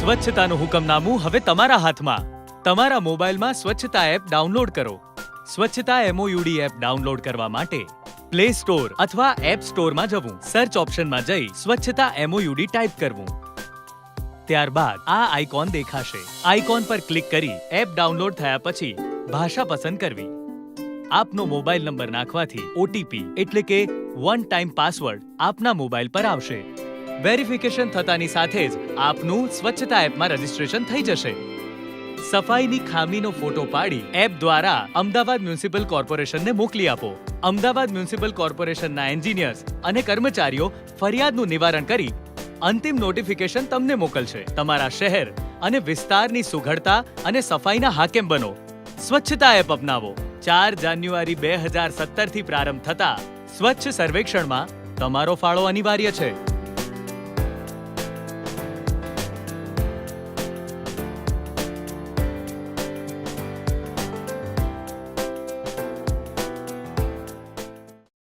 સ્વચ્છતાનું હુકમનામું હવે તમારા હાથમાં. તમારા મોબાઈલમાં સ્વચ્છતા એપ ડાઉનલોડ કરો. સ્વચ્છતા MOUD એપ ડાઉનલોડ કરવા માટે પ્લે સ્ટોર અથવા એપ સ્ટોરમાં જવું. સર્ચ ઓપ્શનમાં જઈ સ્વચ્છતા MOUD ટાઈપ કરવું. ત્યારબાદ આ આઇકોન દેખાશે. આઇકોન પર ક્લિક કરી એપ ડાઉનલોડ થયા પછી ભાષા પસંદ કરવી. આપનો મોબાઈલ નંબર નાખવાથી OTP એટલે કે વન ટાઈમ પાસવર્ડ આપના મોબાઈલ પર આવશે. વેરિફિકેશન થતાની સાથે જ આપનું સ્વચ્છતા એપમાં રજીસ્ટ્રેશન થઈ જશે. સફાઈની ખામીનો ફોટો પાડી એપ દ્વારા અમદાવાદ મ્યુનિસિપલ કોર્પોરેશનને મોકલી આપો. અમદાવાદ મ્યુનિસિપલ કોર્પોરેશનના એન્જિનિયર્સ અને કર્મચારીઓ ફરિયાદનું નિવારણ કરી અંતિમ નોટિફિકેશન તમને મોકલશે. તમારા શહેર અને વિસ્તારની સુઘડતા અને સફાઈના હાકેમ બનો. સ્વચ્છતા એપ અપનાવો. 4 જાન્યુઆરી 2017 થી પ્રારંભ થતા સ્વચ્છ સર્વેક્ષણમાં તમારો ફાળો અનિવાર્ય છે.